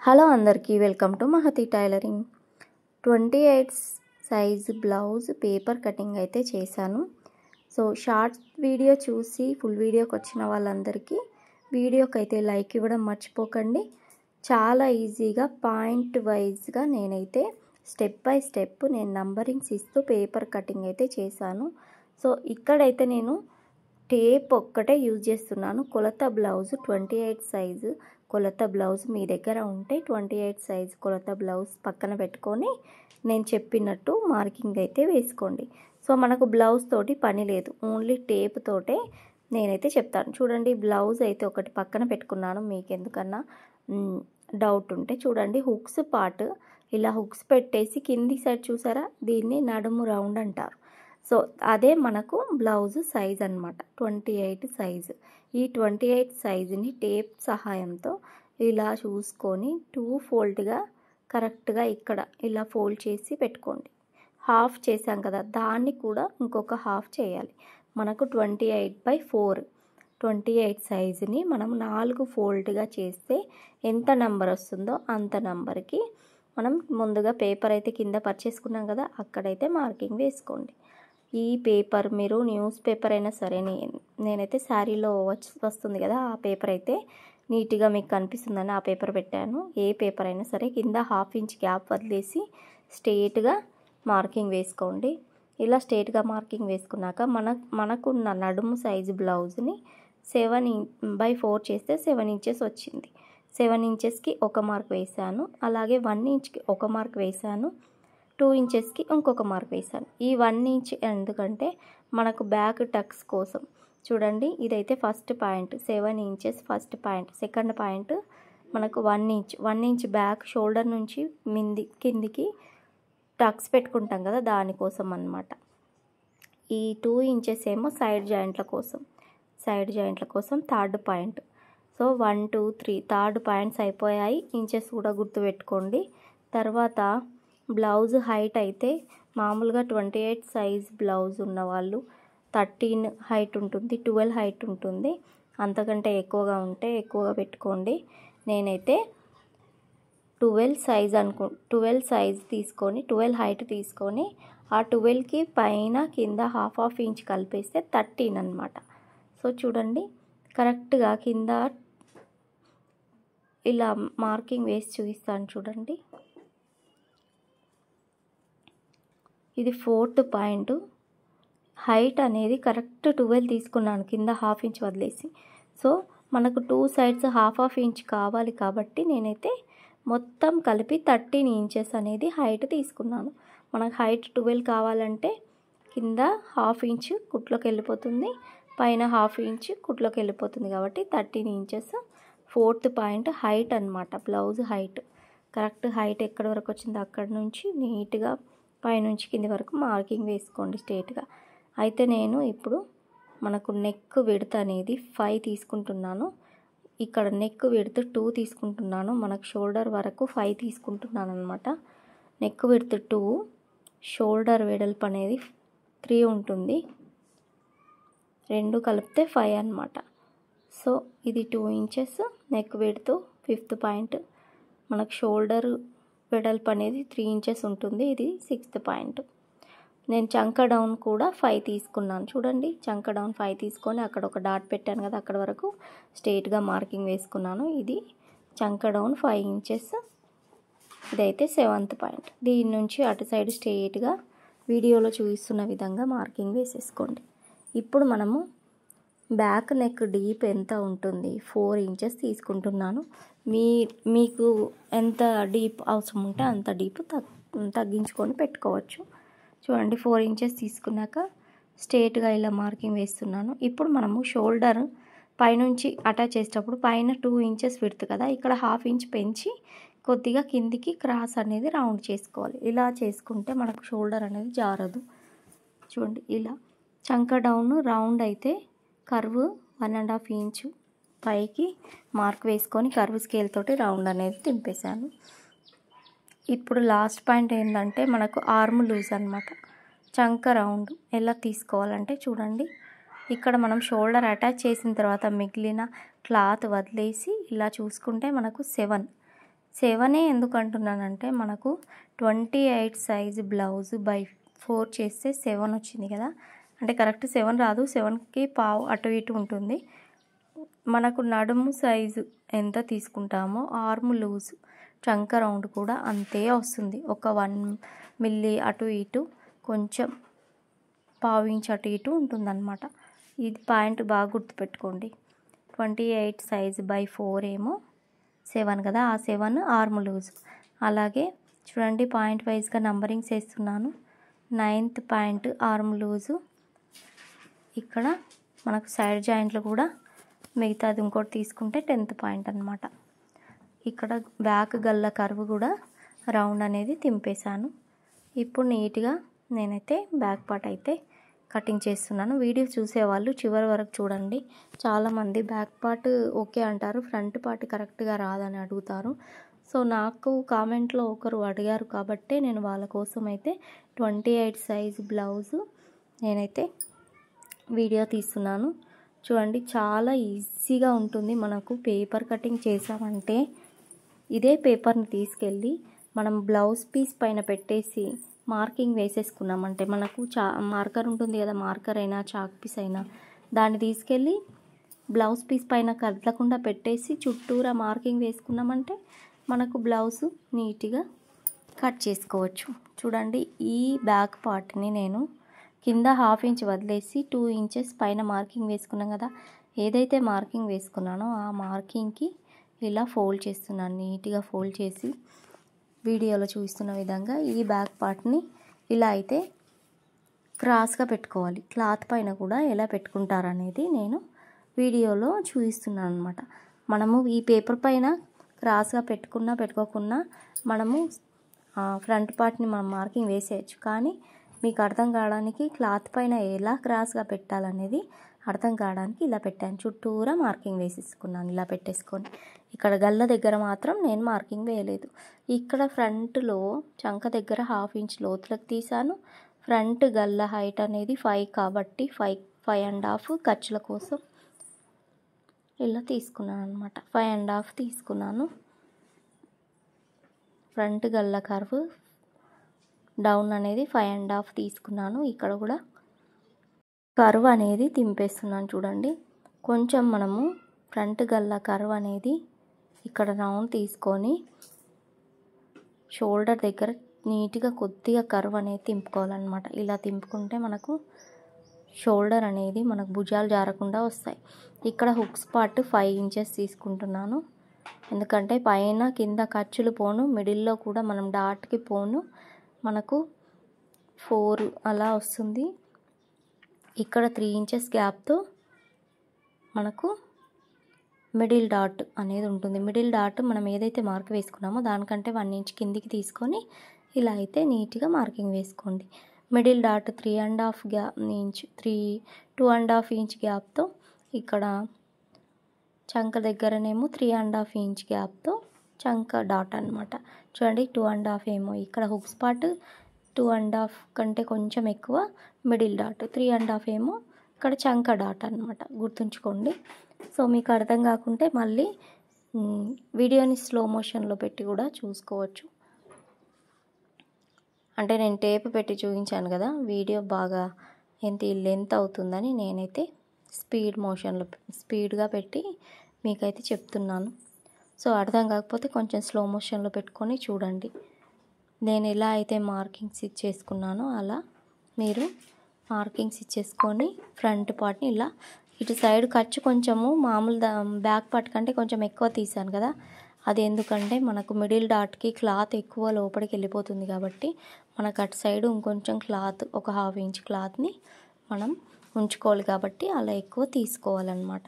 Hello అందరికీ welcome to Mahati tailoring. 28 size blouse paper cutting అయితే చేశాను. సో షార్ట్ వీడియో చూసి ఫుల్ వీడియోకి వచ్చిన వాళ్ళందరికీ వీడియోకి అయితే లైక్ ఇవ్వడం మర్చిపోకండి. చాలా ఈజీగా పాయింట్ వైజ్గా నేనైతే స్టెప్ బై స్టెప్ నేను నంబరింగ్స్ ఇస్తూ పేపర్ కటింగ్ అయితే చేశాను. సో ఇక్కడైతే నేను టేప్ ఒక్కటే యూజ్ చేస్తున్నాను. కొలత బ్లౌజ్ 28 సైజు కొలత బ్లౌజ్ మీ దగ్గర ఉంటే 28 సైజు కొలత బ్లౌజ్ పక్కన పెట్టుకొని నేను చెప్పినట్టు మార్కింగ్ అయితే వేసుకోండి. సో మనకు బ్లౌజ్ తోటి పని లేదు, ఓన్లీ టేప్ తోటే నేనైతే చెప్తాను. చూడండి, బ్లౌజ్ అయితే ఒకటి పక్కన పెట్టుకున్నాను. మీకు ఎందుకన్నా డౌట్ ఉంటే చూడండి, హుక్స్ పార్ట్ ఇలా హుక్స్ పెట్టేసి కింది సైడ్ చూసారా, దీన్ని నడుము రౌండ్ అంటారు. సో అదే మనకు బ్లౌజ్ సైజ్ అన్నమాట, 28 సైజు. ఈ 28 సైజుని టేప్ సహాయంతో ఇలా చూసుకొని 2 ఫోల్డ్గా కరెక్ట్గా ఇక్కడ ఇలా ఫోల్డ్ చేసి పెట్టుకోండి. హాఫ్ చేసాం కదా, దాన్ని కూడా ఇంకొక హాఫ్ చేయాలి. మనకు 28/4 28 సైజుని మనం 4 ఫోల్డ్గా చేస్తే ఎంత నెంబర్ వస్తుందో అంత నెంబర్కి మనం ముందుగా పేపర్ అయితే కింద పర్చేసుకున్నాం కదా, అక్కడైతే మార్కింగ్ వేసుకోండి. ఈ పేపర్ మీరు న్యూస్ పేపర్ అయినా సరే, నేనైతే శారీలో వస్తుంది కదా ఆ పేపర్ అయితే నీట్గా మీకు కనిపిస్తుందని ఆ పేపర్ పెట్టాను. ఏ పేపర్ అయినా సరే కింద 1/2 ఇంచ్ గ్యాప్ వదిలేసి స్ట్రేట్గా మార్కింగ్ వేసుకోండి. ఇలా స్ట్రేట్గా మార్కింగ్ వేసుకున్నాక మనకున్న నడుము సైజు బ్లౌజ్ని 7/4 చేస్తే 7 ఇంచెస్ వచ్చింది. 7 ఇంచెస్కి ఒక మార్క్ వేసాను, అలాగే 1 ఇంచ్కి ఒక మార్క్ వేసాను, 2 ఇంచెస్కి ఇంకొక మార్క్ వేసాను. ఈ 1 ఇంచ్ ఎందుకంటే మనకు బ్యాక్ టక్స్ కోసం. చూడండి, ఇదైతే first point 7 inches first point. Second point మనకు 1 ఇంచ్ బ్యాక్ షోల్డర్ నుంచి కిందికి టక్స్ పెట్టుకుంటాం కదా, దానికోసం అన్నమాట. ఈ 2 ఇంచెస్ ఏమో సైడ్ జాయింట్ల కోసం third point. So 1 2 3 third points అయిపోయాయి. ఇంచెస్ కూడా గుర్తుపెట్టుకోండి. తర్వాత బ్లౌజ్ హైట్ అయితే మామూలుగా 28 సైజ్ బ్లౌజ్ ఉన్నవాళ్ళు 13 హైట్ ఉంటుంది, 12 హైట్ ఉంటుంది. అంతకంటే ఎక్కువగా ఉంటే ఎక్కువగా పెట్టుకోండి. నేనైతే 12 సైజ్ తీసుకొని 12 హైట్ తీసుకొని ఆ 12కి పైన కింద 1/2 ఇంచ్ కలిపేస్తే 13 అన్నమాట. సో చూడండి, కరెక్ట్గా కింద ఇలా మార్కింగ్ వేసి చూపిస్తాను చూడండి. ఇది 4th పాయింట్. హైట్ అనేది కరెక్ట్ 12 తీసుకున్నాను, కింద 1/2 ఇంచ్ వదిలేసి. సో మనకు 2 సైడ్స్ 1/2 ఇంచ్ కావాలి కాబట్టి నేనైతే మొత్తం కలిపి 13 ఇంచెస్ అనేది హైట్ తీసుకున్నాను. మనకు హైట్ 12 కావాలంటే కింద 1/2 ఇంచ్ కుట్లోకి వెళ్ళిపోతుంది, పైన 1/2 ఇంచ్ కుట్లోకి వెళ్ళిపోతుంది కాబట్టి 13 ఇంచెస్ 4th పాయింట్ హైట్ అన్నమాట. బ్లౌజ్ హైట్ కరెక్ట్ హైట్ ఎక్కడి వరకు వచ్చిందో అక్కడి నుంచి నీట్గా పైనుంచి కింది వరకు మార్కింగ్ వేసుకోండి స్ట్రేట్గా. అయితే నేను ఇప్పుడు మనకు నెక్ విడ్త్ అనేది 5 తీసుకుంటున్నాను. ఇక్కడ నెక్ విడ్త్ 2 తీసుకుంటున్నాను. మనకు షోల్డర్ వరకు 5 తీసుకుంటున్నాను అనమాట. నెక్ విడ్త్ 2, షోల్డర్ వెడల్పు అనేది 3 ఉంటుంది. 2 కలిపితే 5 అన్నమాట. సో ఇది 2 inches neck width. 5th point మనకు షోల్డర్ వెడల్పు అనేది 3 ఇంచెస్ ఉంటుంది. ఇది 6th పాయింట్. నేను చంక డౌన్ కూడా 5 తీసుకున్నాను. చూడండి, చంక డౌన్ 5 తీసుకొని అక్కడ ఒక డాట్ పెట్టాను కదా, అక్కడ వరకు స్ట్రేట్గా మార్కింగ్ వేసుకున్నాను. ఇది చంక డౌన్ 5 ఇంచెస్. ఇదైతే 7th పాయింట్. దీని నుంచి అటు సైడ్ స్ట్రేట్గా వీడియోలో చూపిస్తున్న విధంగా మార్కింగ్ వేసేసుకోండి. ఇప్పుడు మనము బ్యాక్ నెక్ డీప్ ఎంత ఉంటుంది, 4 ఇంచెస్ తీసుకుంటున్నాను. మీకు ఎంత డీప్ అవసరం ఉంటే అంత డీప్ తగ్గించుకొని పెట్టుకోవచ్చు. చూడండి, 4 ఇంచెస్ తీసుకున్నాక స్ట్రేట్గా ఇలా మార్కింగ్ వేస్తున్నాను. ఇప్పుడు మనము షోల్డర్ పైనుంచి అటాచ్ చేసేటప్పుడు పైన 2 ఇంచెస్ విడ్త్ కదా, ఇక్కడ 1/2 ఇంచ్ పెంచి కొద్దిగా కిందికి క్రాస్ అనేది రౌండ్ చేసుకోవాలి. ఇలా చేసుకుంటే మనకు షోల్డర్ అనేది జారదు. చూడండి, ఇలా చంక డౌన్ రౌండ్ అయితే కర్వ్ 1.5 ఇంచు పైకి మార్క్ వేసుకొని కర్వ్ స్కేల్ తోటి రౌండ్ అనేది తింపేశాను. ఇప్పుడు లాస్ట్ పాయింట్ ఏంటంటే మనకు ఆర్మ్ లూజ్ అన్నమాట. చంక రౌండ్ ఎలా తీసుకోవాలంటే చూడండి, ఇక్కడ మనం షోల్డర్ అటాచ్ చేసిన తర్వాత మిగిలిన క్లాత్ వదిలేసి ఇలా చూసుకుంటే మనకు 7 7 ఎందుకు అంటున్నానంటే మనకు 28 సైజు బ్లౌజ్ బై 4 చేస్తే 7 వచ్చింది కదా. అంటే కరెక్ట్ 7 రాదు, 7కి పావు అటు ఇటు ఉంటుంది. మనకు నడుము సైజు ఎంత తీసుకుంటామో ఆర్మ్ లూజ్ చంక రౌండ్ కూడా అంతే వస్తుంది. ఒక 1 మిల్లీ అటు ఇటు కొంచెం పావు ఇంచ్ అటు ఇటు ఉంటుందన్నమాట. ఇది పాయింట్ బాగా గుర్తుపెట్టుకోండి. 28 సైజు బై 4 ఏమో 7 కదా, ఆ 7 ఆర్మ్ లూజ్. అలాగే చూడండి పాయింట్ వైజ్గా నంబరింగ్స్ వేస్తున్నాను. 9th point arm loose. ఇక్కడ మనకు సైడ్ జాయింట్లు కూడా మిగతాది ఇంకోటి తీసుకుంటే 10th పాయింట్ అనమాట. ఇక్కడ బ్యాక్ గల్ల కర్వ్ కూడా రౌండ్ అనేది తింపేశాను. ఇప్పుడు నీట్గా నేనైతే బ్యాక్ పార్ట్ అయితే కటింగ్ చేస్తున్నాను. వీడియో చూసేవాళ్ళు చివరి వరకు చూడండి. చాలామంది బ్యాక్ పార్ట్ ఓకే అంటారు, ఫ్రంట్ పార్ట్ కరెక్ట్గా రాదని అడుగుతారు. సో నాకు కామెంట్లో ఒకరు అడిగారు కాబట్టి నేను వాళ్ళ కోసం అయితే 28 సైజు బ్లౌజు నేనైతే వీడియో తీస్తున్నాను. చూడండి చాలా ఈజీగా ఉంటుంది. మనకు పేపర్ కటింగ్ చేసామంటే ఇదే పేపర్ని తీసుకెళ్ళి మనం బ్లౌజ్ పీస్ పైన పెట్టేసి మార్కింగ్ వేసేసుకున్నామంటే మనకు మార్కర్ ఉంటుంది కదా, మార్కర్ అయినా చాక్ పీస్ అయినా దాన్ని తీసుకెళ్ళి బ్లౌజ్ పీస్ పైన కదలకుండా పెట్టేసి చుట్టూరా మార్కింగ్ వేసుకున్నామంటే మనకు బ్లౌజు నీట్గా కట్ చేసుకోవచ్చు. చూడండి ఈ బ్యాక్ పార్ట్ని నేను కింద 1/2 ఇంచ్ వదిలేసి 2 ఇంచెస్ పైన మార్కింగ్ వేసుకున్నాం కదా, ఏదైతే మార్కింగ్ వేసుకున్నానో ఆ మార్కింగ్కి ఇలా ఫోల్డ్ చేస్తున్నాను. నీట్గా ఫోల్డ్ చేసి వీడియోలో చూస్తున్న విధంగా ఈ బ్యాక్ పార్ట్ని ఇలా అయితే క్రాస్గా పెట్టుకోవాలి. క్లాత్ పైన కూడా ఎలా పెట్టుకుంటారనేది నేను వీడియోలో చూపిస్తున్నాను అనమాట. మనము ఈ పేపర్ పైన క్రాస్గా పెట్టుకున్నా పెట్టుకోకున్నా మనము ఫ్రంట్ పార్ట్ని మనం మార్కింగ్ వేసేయచ్చు. కానీ మీకు అర్థం కావడానికి క్లాత్ పైన ఎలా క్రాస్గా పెట్టాలనేది అర్థం కావడానికి ఇలా పెట్టాను. చుట్టూరా మార్కింగ్ వేసేసుకున్నాను ఇలా పెట్టేసుకొని. ఇక్కడ గల్ల దగ్గర మాత్రం నేను మార్కింగ్ వేయలేదు. ఇక్కడ ఫ్రంట్లో చంక దగ్గర 1/2 ఇంచ్ లోతులకు తీసాను. ఫ్రంట్ గల్ల హైట్ అనేది 5 కాబట్టి 5.5 ఖర్చుల కోసం ఇలా తీసుకున్నాను అనమాట. 5.5 తీసుకున్నాను. ఫ్రంట్ గల్ల కర్వ్ డౌన్ అనేది 5.5 తీసుకున్నాను. ఇక్కడ కూడా కర్వ్ అనేది తింపేస్తున్నాను. చూడండి కొంచెం మనము ఫ్రంట్ గల్ల కర్వ్ అనేది ఇక్కడ రౌండ్ తీసుకొని షోల్డర్ దగ్గర నీట్గా కొద్దిగా కర్వ్ అనేది తింపుకోవాలన్నమాట. ఇలా తింపుకుంటే మనకు షోల్డర్ అనేది మనకు భుజాలు జారకుండా వస్తాయి. ఇక్కడ హుక్స్ పార్ట్ 5 ఇంచెస్ తీసుకుంటున్నాను. ఎందుకంటే పైన కింద ఖర్చులు పోను, మిడిల్లో కూడా మనం డాట్కి పోను, మనకు 4 అలా వస్తుంది. ఇక్కడ 3 ఇంచెస్ గ్యాప్తో మనకు మిడిల్ డాట్ అనేది ఉంటుంది. మిడిల్ డాట్ మనం ఏదైతే మార్క్ వేసుకున్నామో దానికంటే 1 ఇంచ్ కిందికి తీసుకొని ఇలా అయితే నీట్గా మార్కింగ్ వేసుకోండి. మిడిల్ డాట్ 2.5 ఇంచ్ గ్యాప్తో ఇక్కడ చంక దగ్గరనేమో 3.5 ఇంచ్ గ్యాప్తో చంక డాట్ అనమాట. చూడండి 2.5 ఏమో ఇక్కడ హుక్స్ పార్ట్ 2.5 కంటే కొంచెం ఎక్కువ మిడిల్ డాట్, 3.5 ఏమో ఇక్కడ చంక డాట్ అనమాట. గుర్తుంచుకోండి. సో మీకు అర్థం కాకుంటే మళ్ళీ వీడియోని స్లో మోషన్లో పెట్టి కూడా చూసుకోవచ్చు. అంటే నేను టేప్ పెట్టి చూపించాను కదా, వీడియో బాగా లెంత్ అవుతుందని నేనైతే స్పీడ్గా పెట్టి మీకైతే చెప్తున్నాను. సో అర్థం కాకపోతే కొంచెం స్లో మోషన్లో పెట్టుకొని చూడండి. నేను ఎలా అయితే మార్కింగ్స్ ఇచ్చేసుకున్నానో అలా మీరు మార్కింగ్స్ ఇచ్చేసుకొని ఫ్రంట్ పార్ట్ని ఇలా ఇటు సైడ్ ఖర్చు కొంచెము మామూలు బ్యాక్ పార్ట్ కంటే కొంచెం ఎక్కువ తీసాను కదా, అది ఎందుకంటే మనకు మిడిల్ డాట్కి క్లాత్ ఎక్కువ లోపలికి వెళ్ళిపోతుంది కాబట్టి మనకు అటు సైడ్ ఇంకొంచెం క్లాత్ ఒక 1/2 ఇంచ్ క్లాత్ని మనం ఉంచుకోవాలి కాబట్టి అలా ఎక్కువ తీసుకోవాలన్నమాట.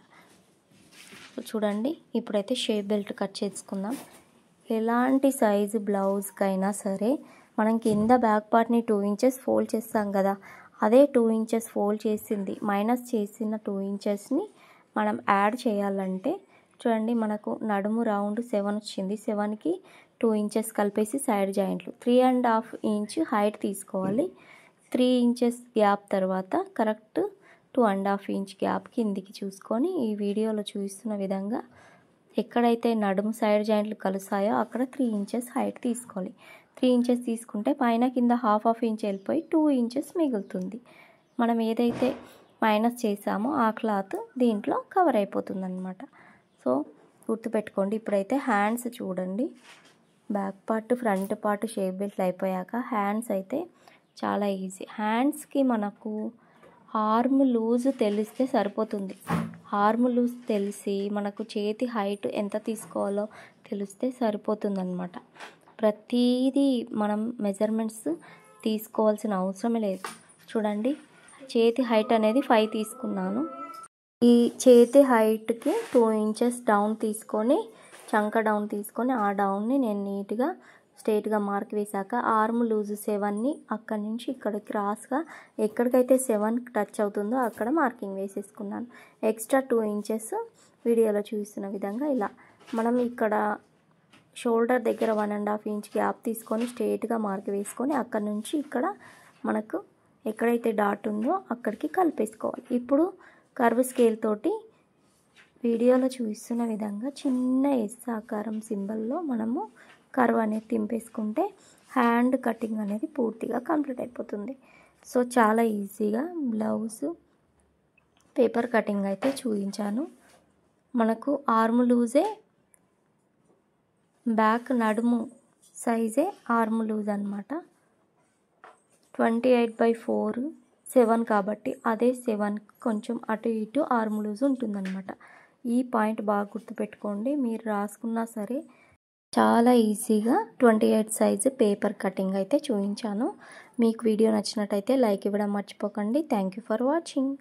చూడండి ఇప్పుడైతే షేప్ బెల్ట్ కట్ చేసుకుందాం. ఎలాంటి సైజు బ్లౌజ్కైనా సరే మనం కింద బ్యాక్ పార్ట్ని 2 ఇంచెస్ ఫోల్డ్ చేస్తాం కదా, అదే 2 ఇంచెస్ ఫోల్డ్ చేసింది మైనస్ చేసిన 2 ఇంచెస్ని మనం యాడ్ చేయాలంటే చూడండి మనకు నడుము రౌండ్ 7 వచ్చింది. 7కి 2 ఇంచెస్ కలిపేసి సైడ్ జాయింట్లు 3.5 ఇంచ్ హైట్ తీసుకోవాలి. 3 ఇంచెస్ గ్యాప్ తర్వాత కరెక్ట్ 2.5 ఇంచ్ గ్యాప్ కిందికి చూసుకొని ఈ వీడియోలో చూపిస్తున్న విధంగా ఎక్కడైతే నడుము సైడ్ జాయింట్లు కలుస్తాయో అక్కడ 3 ఇంచెస్ హైట్ తీసుకోవాలి. 3 ఇంచెస్ తీసుకుంటే పైన కింద హాఫ్ ఇంచ్ వెళ్ళిపోయి 2 ఇంచెస్ మిగులుతుంది. మనం ఏదైతే మైనస్ చేసామో ఆ క్లాత్ దీంట్లో కవర్ అయిపోతుంది అన్నమాట. సో గుర్తుపెట్టుకోండి. ఇప్పుడైతే హ్యాండ్స్ చూడండి. Back part front part shape బెల్ట్లు అయిపోయాక హ్యాండ్స్ అయితే చాలా ఈజీ. హ్యాండ్స్కి మనకు ఆర్మ్ లూజ్ తెలిస్తే సరిపోతుంది. ఆర్మ్ లూజ్ తెలిసి మనకు చేతి హైట్ ఎంత తీసుకోవాలో తెలిస్తే సరిపోతుందన్నమాట. ప్రతిదీ మనం మెజర్మెంట్స్ తీసుకోవాల్సిన అవసరమే లేదు. చూడండి, చేతి హైట్ అనేది 5 తీసుకున్నాను. ఈ చేతి హైట్కి 2 ఇంచెస్ డౌన్ తీసుకొని చంక డౌన్ తీసుకొని ఆ డౌన్ని నేను నీట్గా స్ట్రైట్గా మార్క్ వేశాక ఆర్మ్ లూజ్ 7ని అక్కడి నుంచి ఇక్కడ క్రాస్గా ఎక్కడికైతే 7 టచ్ అవుతుందో అక్కడ మార్కింగ్ వేసేసుకున్నాను. ఎక్స్ట్రా 2 ఇంచెస్ వీడియోలో చూస్తున్న విధంగా ఇలా మనం ఇక్కడ షోల్డర్ దగ్గర 1.5 ఇంచ్ గ్యాప్ తీసుకొని స్ట్రైట్గా మార్క్ వేసుకొని అక్కడ నుంచి ఇక్కడ మనకు ఎక్కడైతే డాట్ ఉందో అక్కడికి కలిపేసుకోవాలి. ఇప్పుడు కర్వ్ స్కేల్ తోటి వీడియోలో చూస్తున్న విధంగా చిన్న ఎస్ ఆకారం సింబల్లో మనము కర్వ్ అనేది తింపేసుకుంటే హ్యాండ్ కటింగ్ అనేది పూర్తిగా కంప్లీట్ అయిపోతుంది. సో చాలా ఈజీగా బ్లౌజ్ పేపర్ కటింగ్ అయితే చూపించాను. మనకు ఆర్మ్ లూజే బ్యాక్ నడుము సైజే ఆర్మ్ లూజ్ అనమాట. 28/4 7 కాబట్టి అదే 7 కొంచెం అటు ఇటు ఆర్మ్ లూజ్ ఉంటుందన్నమాట. ఈ పాయింట్ బాగా గుర్తుపెట్టుకోండి. మీరు రాసుకున్నా సరే చాలా ఈజీగా 28 సైజు పేపర్ కటింగ్ అయితే చూపించాను. మీకు వీడియో నచ్చినట్టయితే లైక్ ఇవ్వడం మర్చిపోకండి. Thank you for watching.